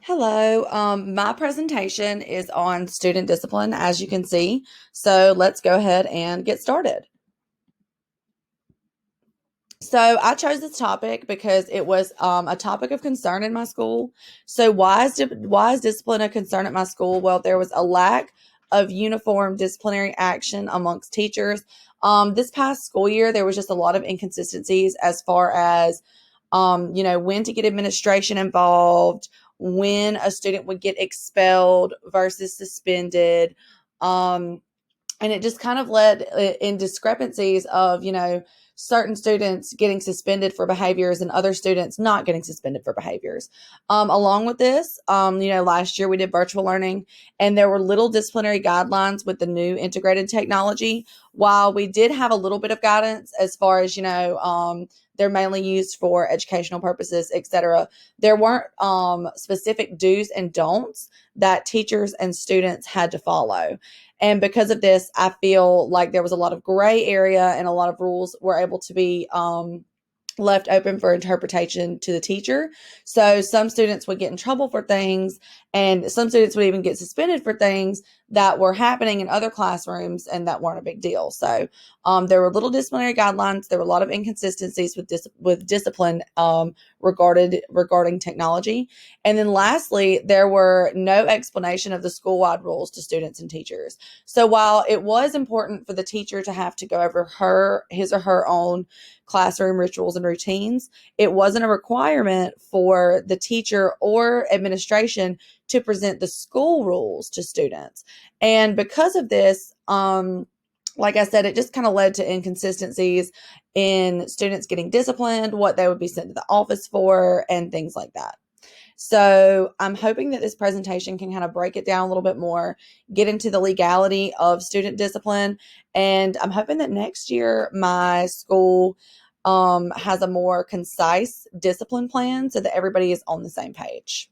Hello. My presentation is on student discipline, as you can see. So let's go ahead and get started. So I chose this topic because it was a topic of concern in my school. So why is discipline a concern at my school? Well, there was a lack of uniform disciplinary action amongst teachers. This past school year, there was just a lot of inconsistencies as far as when to get administration involved, when a student would get expelled versus suspended. And it just kind of led in discrepancies of certain students getting suspended for behaviors and other students not getting suspended for behaviors. Along with this, last year we did virtual learning, and there were little disciplinary guidelines with the new integrated technology. While we did have a little bit of guidance as far as they're mainly used for educational purposes, etc. There weren't specific do's and don'ts that teachers and students had to follow. And because of this, I feel like there was a lot of gray area and a lot of rules were able to be left open for interpretation to the teacher. So some students would get in trouble for things, and some students would even get suspended for things that were happening in other classrooms and that weren't a big deal. So there were little disciplinary guidelines. There were a lot of inconsistencies with discipline regarding technology. And then lastly, there were no explanation of the school-wide rules to students and teachers. So while it was important for the teacher to have to go over his or her own classroom rituals and routines, it wasn't a requirement for the teacher or administration to present the school rules to students. And because of this, like I said, it just kind of led to inconsistencies in students getting disciplined, what they would be sent to the office for, and things like that. So I'm hoping that this presentation can kind of break it down a little bit more, get into the legality of student discipline, and I'm hoping that next year my school has a more concise discipline plan so that everybody is on the same page.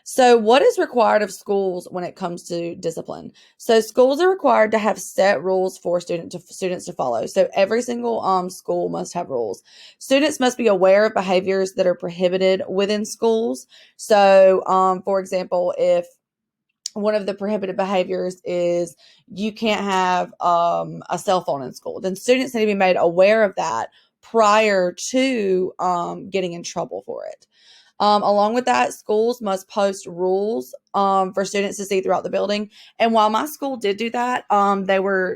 So, what is required of schools when it comes to discipline? So, schools are required to have set rules for students to follow. So, every single school must have rules. Students must be aware of behaviors that are prohibited within schools. So, for example, if one of the prohibited behaviors is you can't have a cell phone in school, then students need to be made aware of that prior to getting in trouble for it. Along with that, schools must post rules for students to see throughout the building. And while my school did do that,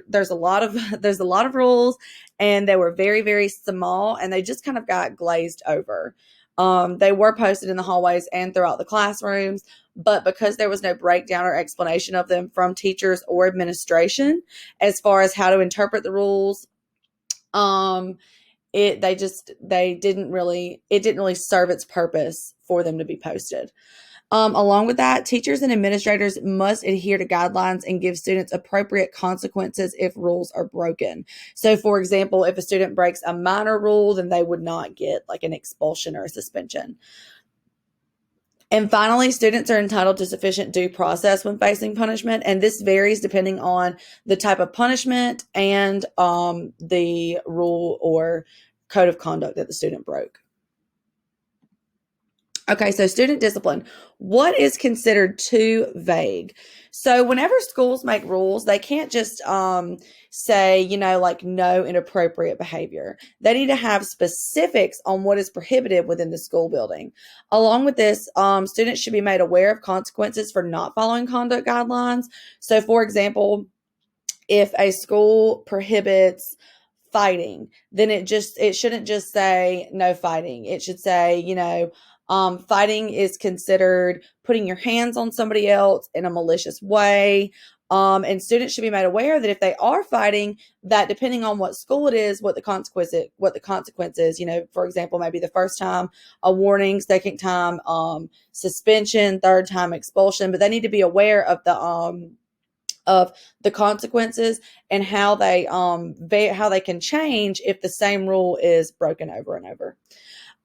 there's a lot of there's a lot of rules, and they were very, very small, and they just kind of got glazed over. They were posted in the hallways and throughout the classrooms, but because there was no breakdown or explanation of them from teachers or administration as far as how to interpret the rules, it didn't really serve its purpose for them to be posted. Along with that, teachers and administrators must adhere to guidelines and give students appropriate consequences if rules are broken. So, for example, if a student breaks a minor rule, then they would not get like an expulsion or a suspension. And finally, students are entitled to sufficient due process when facing punishment, and this varies depending on the type of punishment and the rule or code of conduct that the student broke. Okay, so student discipline. What is considered too vague? So whenever schools make rules, they can't just say, like no inappropriate behavior. They need to have specifics on what is prohibited within the school building. Along with this, students should be made aware of consequences for not following conduct guidelines. So, for example, if a school prohibits fighting, then it shouldn't just say no fighting. It should say, fighting is considered putting your hands on somebody else in a malicious way. And students should be made aware that if they are fighting, that depending on what school it is, what the consequence is, for example, maybe the first time a warning, second time suspension, third time expulsion, but they need to be aware of the consequences and how they can change if the same rule is broken over and over.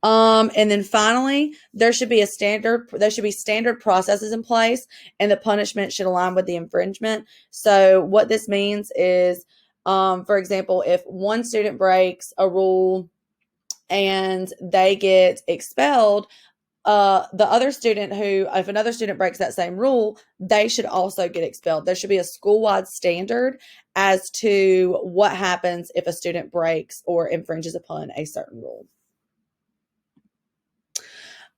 And then finally, there should be standard processes in place, and the punishment should align with the infringement. So what this means is, for example, if one student breaks a rule and they get expelled, the other student who, if another student breaks that same rule, they should also get expelled. There should be a school-wide standard as to what happens if a student breaks or infringes upon a certain rule.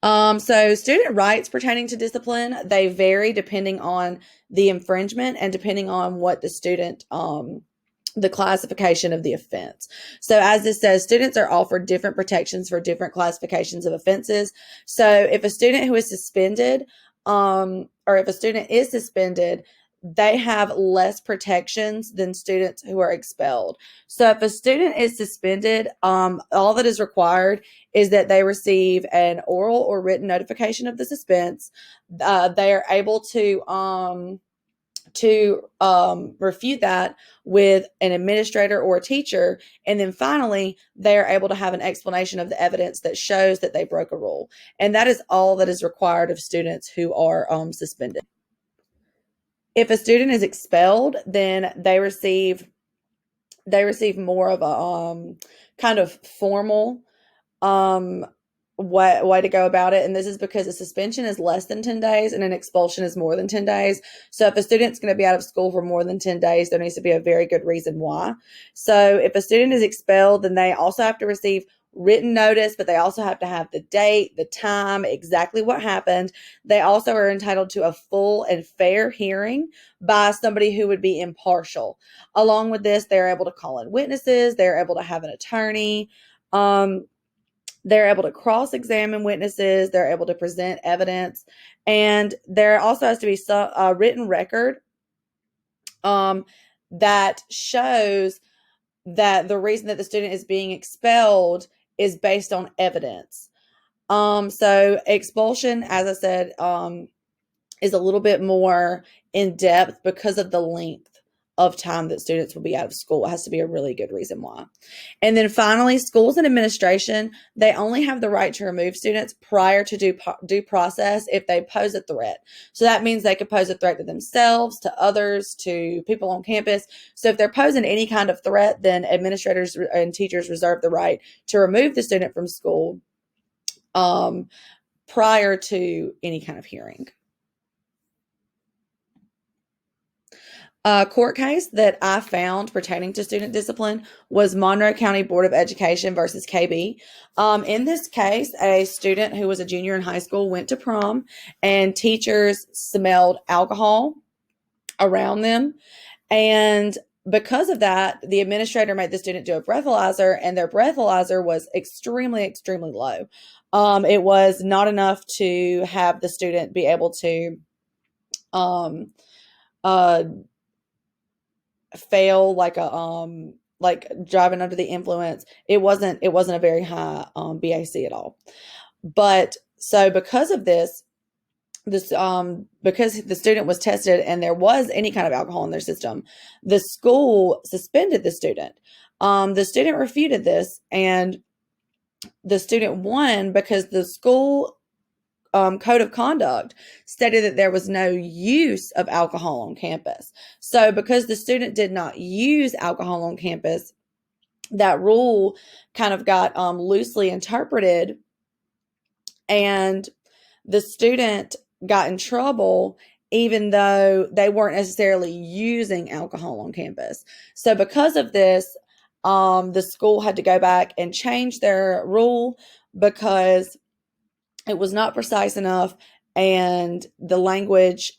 So student rights pertaining to discipline, they vary depending on the infringement and depending on what the student, the classification of the offense. So as this says, students are offered different protections for different classifications of offenses. So if a student who is suspended, or if a student is suspended, they have less protections than students who are expelled. So if a student is suspended, all that is required is that they receive an oral or written notification of the suspense. They are able to refute that with an administrator or a teacher. And then finally, they are able to have an explanation of the evidence that shows that they broke a rule. And that is all that is required of students who are suspended. If a student is expelled, then they receive more of a kind of formal um way to go about it. And this is because a suspension is less than 10 days and an expulsion is more than 10 days. So if a student's going to be out of school for more than 10 days, there needs to be a very good reason why. So if a student is expelled, then they also have to receive written notice, but they also have to have the date, the time, exactly what happened. They also are entitled to a full and fair hearing by somebody who would be impartial. Along with this, they're able to call in witnesses, they're able to have an attorney. They're able to cross-examine witnesses. They're able to present evidence. And there also has to be a written record that shows that the reason that the student is being expelled is based on evidence. So expulsion, as I said, is a little bit more in depth because of the length of time that students will be out of school. It has to be a really good reason why. And then finally, schools and administration, they only have the right to remove students prior to due process if they pose a threat. So that means they could pose a threat to themselves, to others, to people on campus. So if they're posing any kind of threat, then administrators and teachers reserve the right to remove the student from school prior to any kind of hearing. A court case that I found pertaining to student discipline was Monroe County Board of Education versus KB. In this case, a student who was a junior in high school went to prom, and teachers smelled alcohol around them. And because of that, the administrator made the student do a breathalyzer, and their breathalyzer was extremely, extremely low. It was not enough to have the student be able to fail like driving under the influence. It wasn't a very high BAC at all. But so because of this because the student was tested and there was any kind of alcohol in their system, the school suspended the student. The student refuted this, and the student won because the school code of conduct stated that there was no use of alcohol on campus. So because the student did not use alcohol on campus, that rule kind of got loosely interpreted, and the student got in trouble even though they weren't necessarily using alcohol on campus. So because of this, the school had to go back and change their rule because it was not precise enough, and the language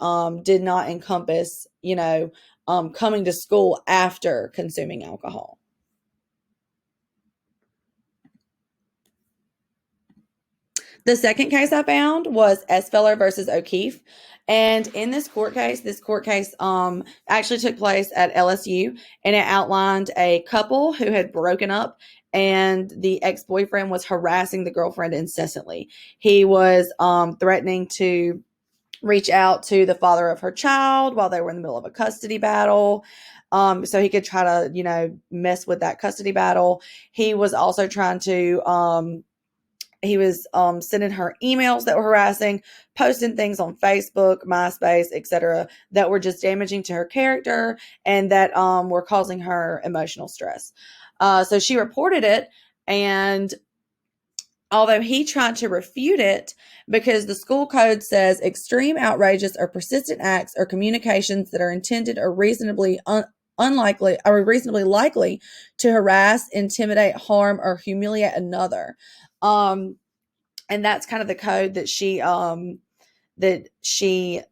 did not encompass, coming to school after consuming alcohol. The second case I found was Esfeller versus O'Keefe. And in this court case actually took place at LSU, and it outlined a couple who had broken up, and the ex-boyfriend was harassing the girlfriend incessantly. He was threatening to reach out to the father of her child while they were in the middle of a custody battle. So he could try to, mess with that custody battle. He was also trying to he was sending her emails that were harassing, posting things on Facebook, MySpace, etc., that were just damaging to her character and that were causing her emotional stress. So she reported it, and although he tried to refute it because the school code says extreme, outrageous, or persistent acts or communications that are intended or unlikely or reasonably likely to harass, intimidate, harm, or humiliate another. Um, and that's kind of the code that she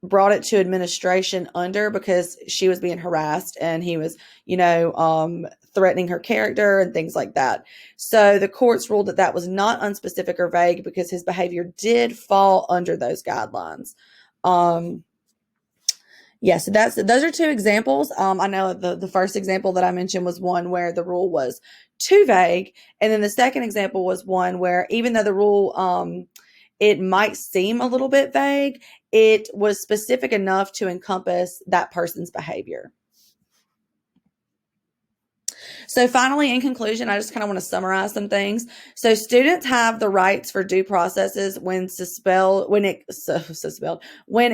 brought it to administration under, because she was being harassed and he was, threatening her character and things like that. So the courts ruled that that was not unspecific or vague because his behavior did fall under those guidelines. Yeah, so those are two examples. I know the first example that I mentioned was one where the rule was too vague, and then the second example was one where even though the rule it might seem a little bit vague, it was specific enough to encompass that person's behavior. So finally, in conclusion, I just kind of want to summarize some things. So students have the rights for due processes when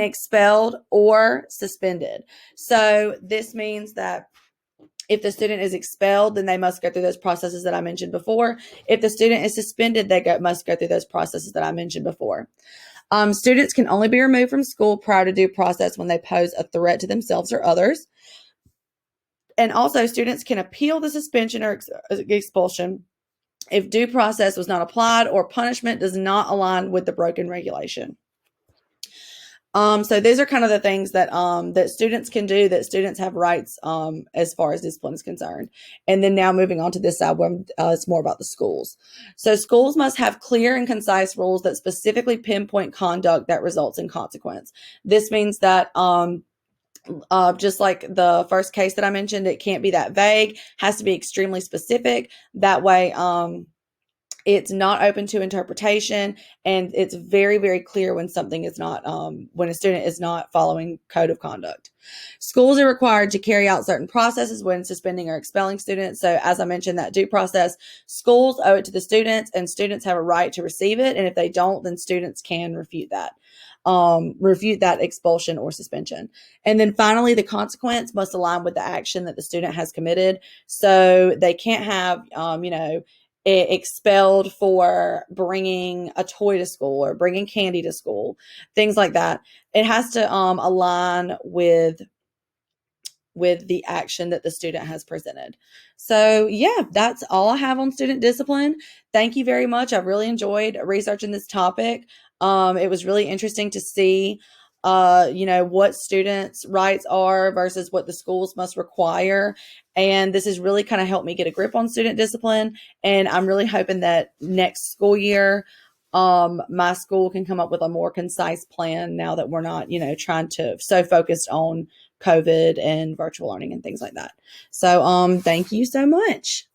expelled or suspended. So this means that if the student is expelled, then they must go through those processes that I mentioned before. If the student is suspended, they must go through those processes that I mentioned before. Students can only be removed from school prior to due process when they pose a threat to themselves or others. And also, students can appeal the suspension or expulsion if due process was not applied or punishment does not align with the broken regulation. So these are kind of the things that that students can do, that students have rights as far as discipline is concerned. And then now moving on to this side where it's more about the schools. So schools must have clear and concise rules that specifically pinpoint conduct that results in consequence. This means that just like the first case that I mentioned, it can't be that vague, has to be extremely specific. That way, it's not open to interpretation, and it's very, very clear when something is not, when a student is not following code of conduct. Schools are required to carry out certain processes when suspending or expelling students. So as I mentioned, that due process, schools owe it to the students, and students have a right to receive it. And if they don't, then students can refute that expulsion or suspension. And then finally, the consequence must align with the action that the student has committed. So they can't have, expelled for bringing a toy to school or bringing candy to school, things like that. It has to align with the action that the student has presented. So yeah, that's all I have on student discipline. Thank you very much. I really enjoyed researching this topic. It was really interesting to see, what students' rights are versus what the schools must require. And this has really kind of helped me get a grip on student discipline. And I'm really hoping that next school year, my school can come up with a more concise plan now that we're not, trying to so focused on COVID and virtual learning and things like that. So, thank you so much.